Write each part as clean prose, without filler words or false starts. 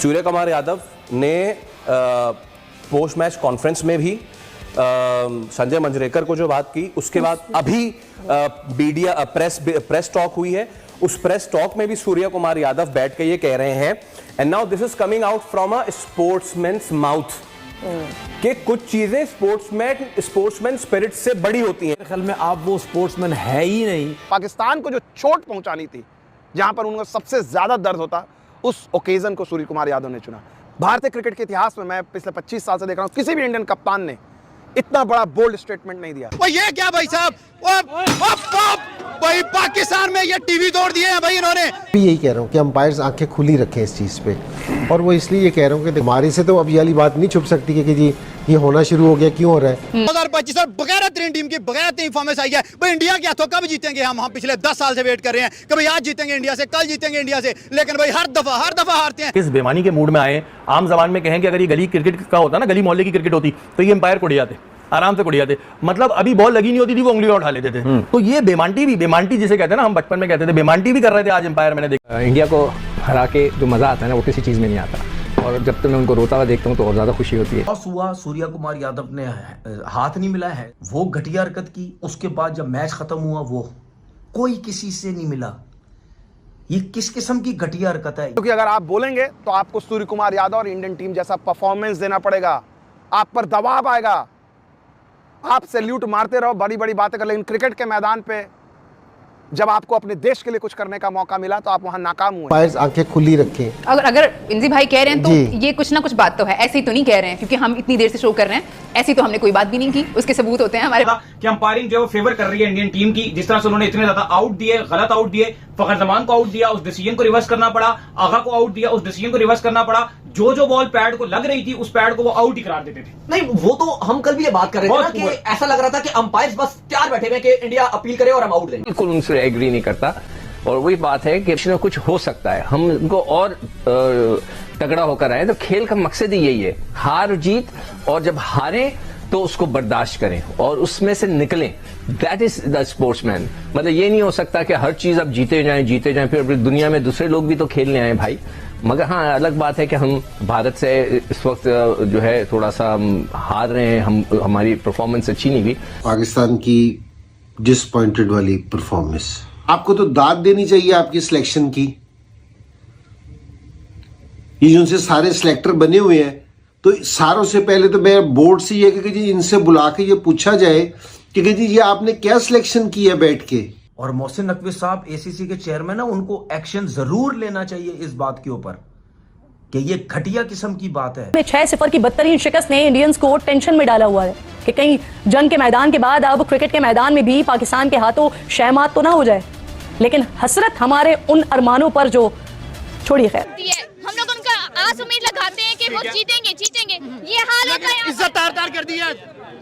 सूर्य कुमार यादव ने post match conference में भी संजय मंजरेकर को जो बात की, उसके बाद अभी मीडिया प्रेस टॉक हुई है, उस प्रेस टॉक में भी सूर्य कुमार यादव बैठ के ये कह रहे हैं, and now this is coming out from a sportsman's mouth, कि कुछ चीजें स्पोर्ट्समैन स्पिरिट से बड़ी होती हैं। ख्याल में आप वो स्पोर्ट्समैन है ही नहीं। पाकिस्तान को जो चोट पहुंचानी थी, जहां पर उनको सबसे ज्यादा दर्द होता, उस ओकेजन को सूर्य कुमार यादव ने चुना। भारतीय क्रिकेट के इतिहास में मैं पिछले 25 साल से देख रहा हूं, किसी भी इंडियन कप्तान ने इतना बड़ा बोल्ड स्टेटमेंट नहीं दिया। वो ये क्या भाई साहब, भाई पाकिस्तान में ये टीवी तोड़ दिए हैं भाई इन्होंने। यही कह रहा हूँ कि अंपायर्स आंखें खुली रखें इस चीज़ पे, और वो इसलिए ये कह रहा हूँ कि हमारे से तो अब ये वाली बात नहीं छुप सकती कि जी ये होना शुरू हो गया, क्यों हो रहा है। 2025 बगैर टीम की बगैर परफॉर्मेंस आई है भाई, इंडिया के हाथों कब जीतेंगे हम पिछले 10 साल से वेट कर रहे हैं कि भाई आज जीतेंगे इंडिया से, कल जीतेंगे इंडिया से, लेकिन भाई हर दफा हारते हैं। इस बेमानी के मूड में आए, आम जबान में कहें कि अगर ये गली क्रिकेट का होता ना, गली मोहल्ले की क्रिकेट होती, तो ये अंपायर को जाते, आराम से कुड़ जाते। मतलब अभी बॉल लगी नहीं होती थी, वो उंगली उठा लेते थे। तो ये बेमांटी जिसे कहते हैं ना, हम बचपन में कहते थे बेमांटी भी कर रहे थे आज अंपायर। मैंने देखा इंडिया को हरा के जो मजा आता है ना, वो किसी चीज में नहीं आता, और जब तक मैं उनको रोता हुआ देखता हूँ तो और ज्यादा खुशी होती है। हुआ सूर्य कुमार यादव ने हाथ नहीं मिला है, वो घटिया हरकत की। उसके बाद जब मैच खत्म हुआ, वो कोई किसी से नहीं मिला। ये किस किस्म की घटिया हरकत है? क्योंकि अगर आप बोलेंगे तो आपको सूर्य कुमार यादव और इंडियन टीम जैसा परफॉर्मेंस देना पड़ेगा, आप पर दबाव आएगा, आप सैल्यूट मारते रहो, बड़ी बड़ी बातें कर, लेकिन क्रिकेट के मैदान पे जब आपको अपने देश के लिए कुछ करने का मौका मिला तो आप वहां नाकाम हुए। अंपायर्स आंखें खुली रखें। अगर इंजी भाई कह रहे हैं तो ये कुछ ना कुछ बात तो है, ऐसे ही तो नहीं कह रहे हैं क्योंकि हम इतनी देर से शो कर रहे हैं, ऐसी तो हमने कोई बात भी नहीं की, उसके सबूत होते हैं हमारे। कि अंपायरिंग जो फेवर कर रही है इंडियन टीम की, जिस तरह से उन्होंने इतने ज्यादा आउट दिए, गलत आउट दिए, फखर जमान को आउट दिया, उस डिसीजन को रिवर्स करना पड़ा, आगा को आउट दिया, उस डिसीजन को रिवर्स करना पड़ा। जो बॉल पैड को लग रही थी, उस पैड को वो आउट ही करार देते थे। नहीं, वो तो हम कल भी ये बात कर रहे थे ना कि ऐसा लग रहा था कि अंपायर्स बस तैयार बैठे हुए कि इंडिया अपील करे और हम आउट दें। बिल्कुल उनसे एग्री नहीं करता, और वही बात है कि कुछ हो सकता है, हम उनको और तगड़ा होकर आए। तो खेल का मकसद ही यही है, हार जीत, और जब हारे तो उसको बर्दाश्त करें और उसमें से निकलें। That is the sportsman. मतलब ये नहीं हो सकता कि हर चीज अब जीते जाएं, फिर दुनिया में दूसरे लोग भी तो खेलने आए भाई। मगर हाँ, अलग बात है कि हम भारत से इस वक्त जो है थोड़ा सा हार रहे हैं, हमारी परफॉर्मेंस अच्छी नहीं हुई। पाकिस्तान की डिसअपॉइंटेड वाली परफॉर्मेंस, आपको तो दाद देनी चाहिए आपकी सिलेक्शन की। ये जो उनसे सारे सिलेक्टर बने हुए हैं, तो सारों से पहले तो मैं बोर्ड से ये कि जी इनसे बुला के ये पूछा जाए कि जी ये आपने क्या सिलेक्शन की है बैठ के। और मोहसिन नकवी साहब एसीसी के चेयरमैन है, उनको एक्शन जरूर लेना चाहिए इस बात के ऊपर कि ये घटिया किस्म की बात है। 6-0 की बदतरीन शिकस्त ने इंडियंस को टेंशन में डाला हुआ है कि कहीं जंग के मैदान के बाद अब क्रिकेट के मैदान में भी पाकिस्तान के हाथों शहमात तो ना हो जाए। लेकिन हसरत हमारे उन अरमानों पर जो छोड़िए, खैर हम लोग उनका आस उम्मीद लगाते हैं कि वो जीतेंगे। ये हाल होता है, इज्जत तार कर दी है,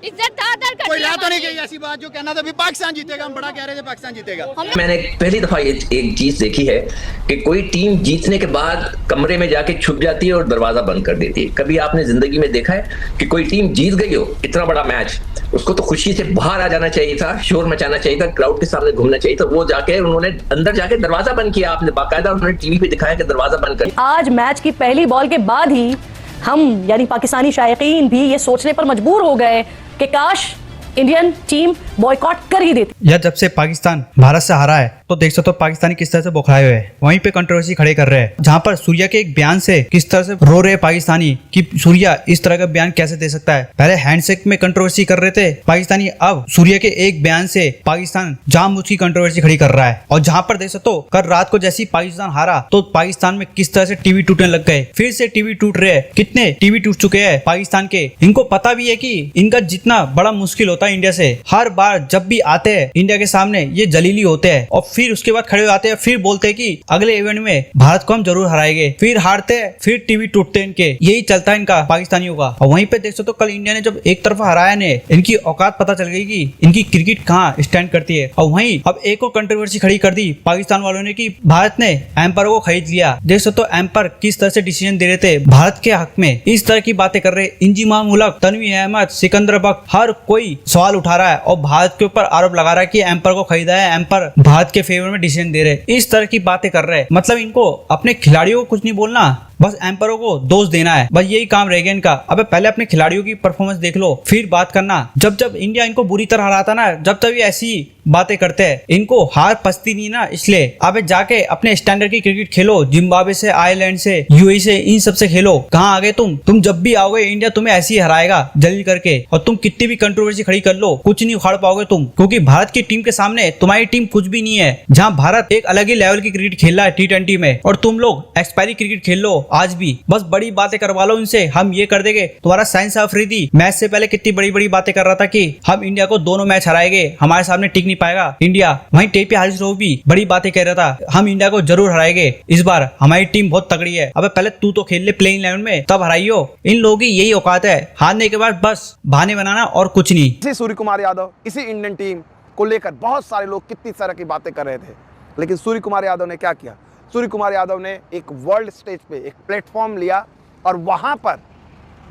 इज्जत तार कर कोई तो नहीं कही ऐसी बात जो कहना था भी पाकिस्तान जीतेगा। हम बड़ा कह रहे थे पाकिस्तान जीतेगा। मैंने पहली दफा एक चीज देखी है कि कोई टीम जीतने के बाद कमरे में जाके छुप जाती है और दरवाजा बंद कर देती है। कभी आपने जिंदगी में देखा है कि कोई टीम जीत गई हो इतना बड़ा मैच, उसको तो खुशी से बाहर आ जाना चाहिए था, शोर मचाना चाहिए था, क्राउड के सामने घूमना चाहिए था। वो जाके उन्होंने अंदर जाके दरवाजा बंद किया, आपने बाकायदा उन्होंने टीवी पे दिखाया कि दरवाजा बंद कर। आज मैच की पहली बॉल के बाद ही हम यानी पाकिस्तानी शायकीन भी ये सोचने पर मजबूर हो गए कि काश इंडियन टीम बॉयकॉट कर ही देती। यार जब से पाकिस्तान भारत से हारा है तो देख सकते हो पाकिस्तानी किस तरह से बौखलाए हुए हैं, वहीं पे कंट्रोवर्सी खड़े कर रहे हैं, जहां पर सूर्या के एक बयान से किस तरह से रो रहे पाकिस्तानी कि सूर्या इस तरह का बयान कैसे दे सकता है। पहले हैंडशेक में कंट्रोवर्सी कर रहे थे पाकिस्तानी, अब सूर्या के एक बयान से पाकिस्तान जानबूझ कंट्रोवर्सी खड़ी कर रहा है। और जहां पर देख सकते हो कल रात को जैसे ही पाकिस्तान हारा तो पाकिस्तान में किस तरह से टीवी टूटने लग गए, फिर से टीवी टूट रहे हैं। कितने टीवी टूट चुके हैं पाकिस्तान के, इनको पता भी है कि इनका जितना बड़ा मुश्किल होता है इंडिया से। हर बार जब भी आते हैं इंडिया के सामने ये जलीली होते हैं और फिर उसके बाद खड़े आते हैं, फिर बोलते हैं कि अगले इवेंट में भारत को हम जरूर हराएंगे, फिर हारते हैं, फिर टीवी टूटते हैं इनके। यही चलता है इनका पाकिस्तानियों का। और वहीं पे देख सकते हो कल इंडिया ने जब एक तरफा हराया ने, इनकी औकात पता चल गई कि इनकी क्रिकेट कहाँ स्टैंड करती है। और वहीं अब एक और कंट्रोवर्सी खड़ी कर दी पाकिस्तान वालों ने कि भारत ने एम्पायर को खरीद लिया। देख सकते हो एम्पायर किस तरह से डिसीजन दे रहे थे भारत के हक में, इस तरह की बातें कर रहे। इंजीमाम उलक, तनवीर अहमद, सिकंदर बख्श, हर कोई सवाल उठा रहा है और भारत के ऊपर आरोप लगा रहा है कि एम्पायर को खरीदा है, एम्पायर भारत के फेवर में डिसीजन दे रहे, इस तरह की बातें कर रहे हैं। मतलब इनको अपने खिलाड़ियों को कुछ नहीं बोलना, बस एम्पायरों को दोष देना है, बस यही काम रह गया इनका। अबे पहले अपने खिलाड़ियों की परफॉर्मेंस देख लो, फिर बात करना। जब जब इंडिया इनको बुरी तरह हराता ना, जब तब ये ऐसी बातें करते हैं, इनको हार पसती नहीं ना, इसलिए अबे जाके अपने स्टैंडर्ड की क्रिकेट खेलो। जिम्बाब्वे से, आयरलैंड से, यूएई से, इन सब से खेलो। कहाँ आ गए तुम जब भी आओगे इंडिया तुम्हें ऐसे ही हराएगा जल्दी करके। और तुम कितनी भी कंट्रोवर्सी खड़ी कर लो, कुछ नहीं उखाड़ पाओगे तुम, क्योंकि भारत की टीम के सामने तुम्हारी टीम कुछ भी नहीं है। जहाँ भारत एक अलग ही लेवल की क्रिकेट खेल रहा है T20 में, और तुम लोग एक्सपायरी क्रिकेट खेल लो आज भी। बस बड़ी बातें करवा लो इनसे, हम ये कर देंगे। तुम्हारा साइंस अफरीदी मैच से पहले कितनी बड़ी बड़ी बातें कर रहा था कि हम इंडिया को दोनों मैच हराएंगे, हमारे सामने टिक नहीं पाएगा इंडिया। वहीं टेपी हारिस राव भी बड़ी बातें कह रहा था, हम इंडिया को जरूर हराएंगे इस बार, हमारी टीम बहुत तगड़ी है। अबे पहले तू तो खेल ले प्लेइंग 11 में, तब हराइयो। इन लोगों की यही औकात है, हारने के बाद बस बहाने बनाना और कुछ नहीं। इसी सूर्य कुमार यादव, इसी इंडियन टीम को लेकर बहुत सारे लोग कितनी तरह की बातें कर रहे थे, लेकिन सूर्य कुमार यादव ने क्या किया? सूर्य कुमार यादव ने एक वर्ल्ड स्टेज पे एक प्लेटफॉर्म लिया और वहां पर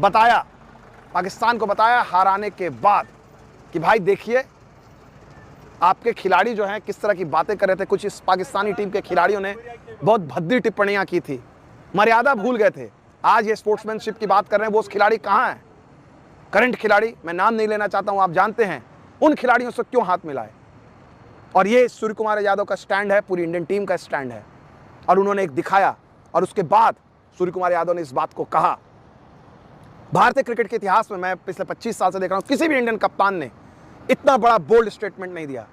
बताया, पाकिस्तान को बताया हराने के बाद कि भाई देखिए आपके खिलाड़ी जो हैं किस तरह की बातें कर रहे थे। कुछ इस पाकिस्तानी टीम के खिलाड़ियों ने बहुत भद्दी टिप्पणियां की थी, मर्यादा भूल गए थे। आज ये स्पोर्ट्समैनशिप की बात कर रहे हैं, वो उस खिलाड़ी कहाँ है? करंट खिलाड़ी, मैं नाम नहीं लेना चाहता हूं, आप जानते हैं उन खिलाड़ियों से क्यों हाथ मिलाए। और ये सूर्य कुमार यादव का स्टैंड है, पूरी इंडियन टीम का स्टैंड है, और उन्होंने एक दिखाया। और उसके बाद सूर्य कुमार यादव ने इस बात को कहा। भारतीय क्रिकेट के इतिहास में मैं पिछले 25 साल से देख रहा हूं, किसी भी इंडियन कप्तान ने इतना बड़ा बोल्ड स्टेटमेंट नहीं दिया।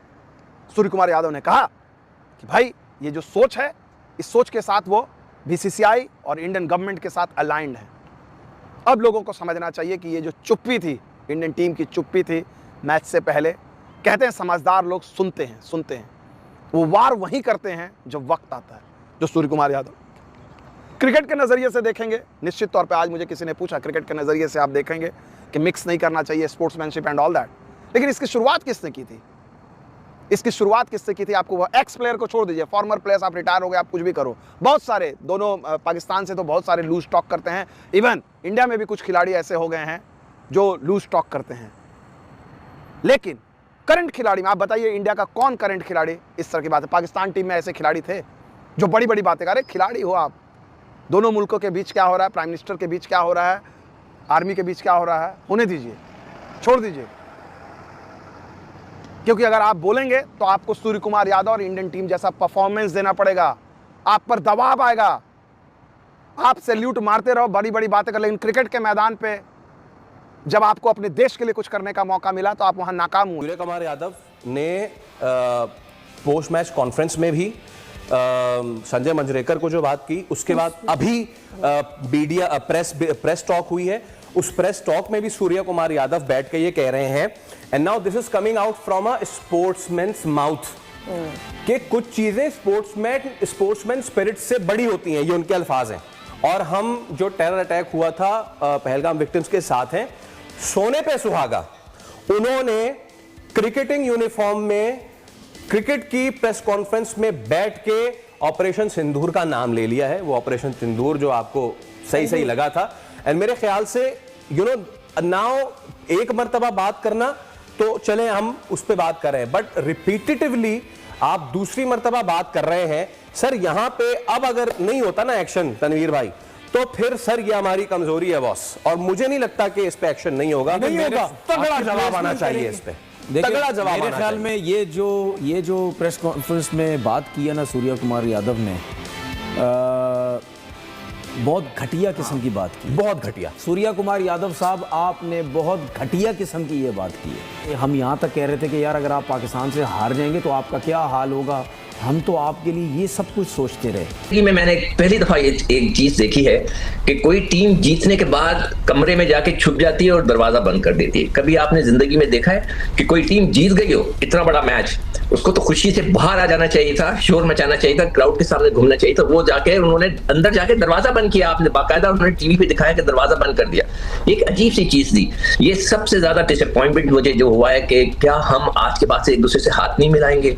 सूर्य कुमार यादव ने कहा कि भाई ये जो सोच है, इस सोच के साथ वो बीसीसीआई और इंडियन गवर्नमेंट के साथ अलाइंड है। अब लोगों को समझना चाहिए कि ये जो चुप्पी थी, इंडियन टीम की चुप्पी थी मैच से पहले, कहते हैं समझदार लोग सुनते हैं, वो वार वहीं करते हैं जब वक्त आता है। जो सूर्य कुमार यादव क्रिकेट के नज़रिए से देखेंगे, निश्चित तौर पे आज मुझे किसी ने पूछा क्रिकेट के नज़रिए से आप देखेंगे कि मिक्स नहीं करना चाहिए स्पोर्ट्समैनशिप एंड ऑल दैट, लेकिन इसकी शुरुआत किसने की थी? इसकी शुरुआत किससे की थी? आपको वो एक्स प्लेयर को छोड़ दीजिए, फॉर्मर प्लेयर्स, आप रिटायर हो गए, आप कुछ भी करो, बहुत सारे, दोनों पाकिस्तान से तो बहुत सारे लूज टॉक करते हैं। इवन इंडिया में भी कुछ खिलाड़ी ऐसे हो गए हैं जो लूज टॉक करते हैं। लेकिन करंट खिलाड़ी में आप बताइए, इंडिया का कौन करंट खिलाड़ी इस तरह की बात है? पाकिस्तान टीम में ऐसे खिलाड़ी थे जो बड़ी बड़ी बातें कर रहे? खिलाड़ी हो आप, दोनों मुल्कों के बीच क्या हो रहा है, प्राइम मिनिस्टर के बीच क्या हो रहा है, आर्मी के बीच क्या हो रहा है, होने दीजिए, छोड़ दीजिए। क्योंकि अगर आप बोलेंगे तो आपको सूर्य कुमार यादव और इंडियन टीम जैसा परफॉर्मेंस देना पड़ेगा, आप पर दबाव आएगा। आप सैल्यूट मारते रहो, बड़ी बड़ी बातें कर, लेकिन क्रिकेट के मैदान पे जब आपको अपने देश के लिए कुछ करने का मौका मिला तो आप वहां नाकाम हुए। सूर्य कुमार यादव ने पोस्ट मैच कॉन्फ्रेंस में भी संजय मंजरेकर को जो बात की, उसके बाद अभी मीडिया प्रेस टॉक हुई है, उस प्रेस टॉक में भी सूर्य कुमार यादव बैठ के ये कह रहे हैं, and now this is coming out from a sportsman's mouth, कि कुछ चीजें स्पोर्ट्समैन स्पिरिट से बड़ी होती हैं, ये उनके अल्फाज हैं। और हम जो टेरर अटैक हुआ था पहलगाम विक्टिम्स के साथ हैं, सोने पे सुहागा, उन्होंने क्रिकेटिंग यूनिफॉर्म में क्रिकेट की प्रेस कॉन्फ्रेंस में बैठ के ऑपरेशन सिंदूर का नाम ले लिया है। वो ऑपरेशन सिंदूर जो आपको सही लगा था, एंड मेरे ख्याल से नाउ एक मर्तबा बात करना तो चले हम उस पर बात कर रहे हैं, बट रिपीटेटिवली आप दूसरी मर्तबा बात कर रहे हैं। सर यहाँ पे अब अगर नहीं होता ना एक्शन तनवीर भाई, तो फिर सर ये हमारी कमजोरी है बॉस, और मुझे नहीं लगता कि इस पे एक्शन नहीं होगा। तगड़ा जवाब आना चाहिए इस पे, तगड़ा जवाब। मेरे ख्याल में ये जो प्रेस कॉन्फ्रेंस में बात की है ना सूर्य कुमार यादव ने, बहुत घटिया किस्म की बात की, बहुत घटिया। सूर्य कुमार यादव साहब, आपने बहुत घटिया किस्म की ये बात की है। हम यहाँ तक कह रहे थे कि यार अगर आप पाकिस्तान से हार जाएंगे तो आपका क्या हाल होगा, हम तो आपके लिए ये सब कुछ सोचते रहे। मैंने पहली दफा एक चीज देखी है कि कोई टीम जीतने के बाद कमरे में जाके छुप जाती है और दरवाजा बंद कर देती है। कभी आपने जिंदगी में देखा है कि कोई टीम जीत गई हो इतना बड़ा मैच, उसको तो खुशी से बाहर आ जाना चाहिए था, शोर मचाना चाहिए था, क्राउड के सामने घूमना चाहिए था, वो जाके उन्होंने अंदर जाके दरवाजा बंद किया। आपने बाकायदा उन्होंने टीवी पे दिखाया कि दरवाजा बंद कर दिया। एक अजीब सी चीज थी ये। सबसे ज्यादा डिसअपॉइंटमेंट मुझे जो हुआ है कि क्या हम आज के बाद से एक दूसरे से हाथ नहीं मिलाएंगे?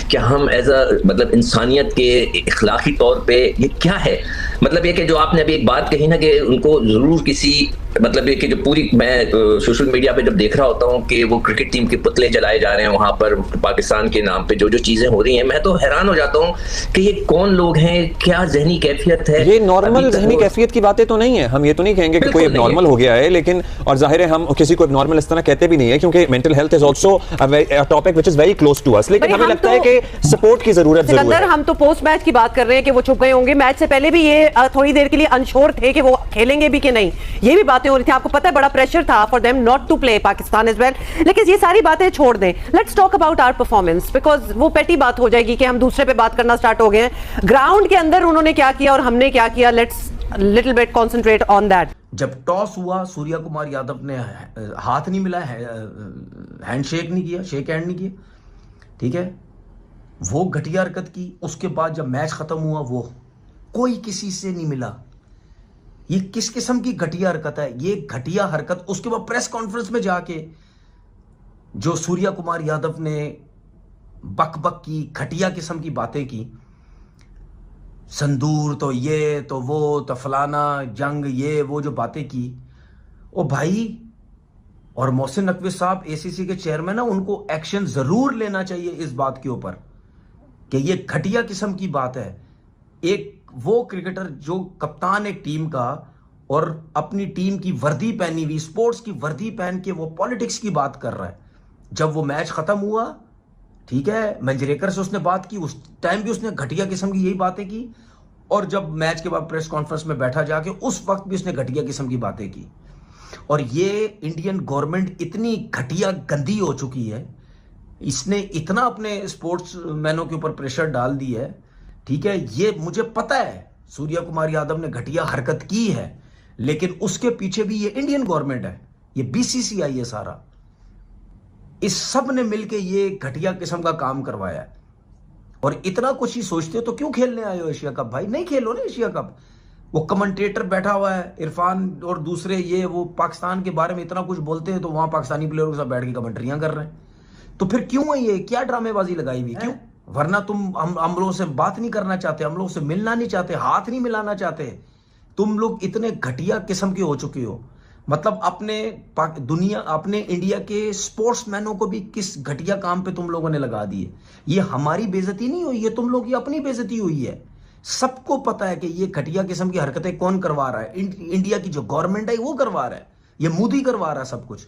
क्या हम एज अ मतलब इंसानियत के इखलाकी तौर पे ये क्या है? मतलब ये कि जो आपने अभी एक बात कही ना कि उनको जरूर किसी मतलब ये कि जो पूरी मैं सोशल मीडिया पे जब देख रहा होता हूँ कि वो क्रिकेट टीम के पुतले जलाए जा रहे हैं वहां पर पाकिस्तान के नाम पे, जो जो चीजें हो रही हैं, मैं तो हैरान हो जाता हूँ कि ये कौन लोग हैं, क्या जहनी कैफियत है। ये नॉर्मल जहनी कैफियत की बातें तो नहीं है, हम ये तो नहीं कहेंगे कि कोई एबनॉर्मल हो गया है, लेकिन और जाहिर है हम किसी को एबनॉर्मल इस तरह कहते भी नहीं है, क्योंकि mental health is also a topic which is very close to us, लेकिन हमें लगता है कि सपोर्ट की जरूरत जरूर है। हम तो पोस्ट मैच की बात कर रहे हैं कि वो छुप गए होंगे, मैच से पहले भी ये थोड़ी देर के लिए अनश्योर थे कि वो खेलेंगे भी कि नहीं, ये भी बातें हो रही थी। आपको पता है बड़ा प्रेशर था for them not to play Pakistan as well, लेकिन ये सारी बातें छोड़ दें, let's talk about our performance, because वो पेटी बात हो जाएगी कि हम दूसरे पे बात करना स्टार्ट हो गए हैं। ग्राउंड के अंदर उन्होंने क्या किया और हमने क्या किया, let's little bit concentrate on that. जब टॉस हुआ, सूर्या कुमार यादव ने हाथ नहीं मिलाया, हैंडशेक नहीं किया, शेक हैंड नहीं किया, ठीक है, वो घटिया हरकत की। उसके बाद जब मैच खत्म हुआ वो कोई किसी से नहीं मिला। ये किस किस्म की घटिया हरकत है? ये घटिया हरकत उसके बाद प्रेस कॉन्फ्रेंस में जाके जो सूर्या कुमार यादव ने बक बक की, घटिया किस्म की बातें की, संदूर तो ये तो वो तो फलाना जंग, ये वो जो बातें की, ओ भाई। और मोहसिन नकवी साहब एसीसी के चेयरमैन है, उनको एक्शन जरूर लेना चाहिए इस बात के ऊपर कि ये घटिया किस्म की बात है। एक वो क्रिकेटर जो कप्तान एक टीम का और अपनी टीम की वर्दी पहनी हुई, स्पोर्ट्स की वर्दी पहन के वो पॉलिटिक्स की बात कर रहा है। जब वो मैच खत्म हुआ, ठीक है, मंजरेकर से उसने बात की, उस टाइम भी उसने घटिया किस्म की यही बातें की, और जब मैच के बाद प्रेस कॉन्फ्रेंस में बैठा जाके उस वक्त भी उसने घटिया किस्म की बातें की। और ये इंडियन गवर्नमेंट इतनी घटिया गंदी हो चुकी है, इसने इतना अपने स्पोर्ट्स मैनों के ऊपर प्रेशर डाल दी है, ठीक है। ये मुझे पता है सूर्या कुमार यादव ने घटिया हरकत की है, लेकिन उसके पीछे भी ये इंडियन गवर्नमेंट है, ये बीसीसीआई है सारा, इस सब ने मिलके ये घटिया किस्म का काम करवाया है। और इतना कुछ ही सोचते हो तो क्यों खेलने आए हो एशिया कप? भाई नहीं खेलो ना एशिया कप। वो कमेंटेटर बैठा हुआ है इरफान और दूसरे, ये वो पाकिस्तान के बारे में इतना कुछ बोलते हैं, तो वहां पाकिस्तानी प्लेयरों के साथ बैठ के कमेंट्रियां कर रहे हैं। तो फिर क्यों है ये, क्या ड्रामेबाजी लगाई हुई, क्यों? वरना तुम हम लोगों से बात नहीं करना चाहते, हम लोगों से मिलना नहीं चाहते, हाथ नहीं मिलाना चाहते। तुम लोग इतने घटिया किस्म के हो चुके हो, मतलब अपने इंडिया के स्पोर्ट्समैनों को भी किस घटिया काम पे तुम लोगों ने लगा दिए। ये हमारी बेइज्जती नहीं हुई है, तुम लोग, ये अपनी बेइज्जती हुई है। सबको पता है कि ये घटिया किस्म की हरकतें कौन करवा रहा है। इंडिया की जो गवर्नमेंट है वो करवा रहा है, ये मोदी करवा रहा है सब कुछ।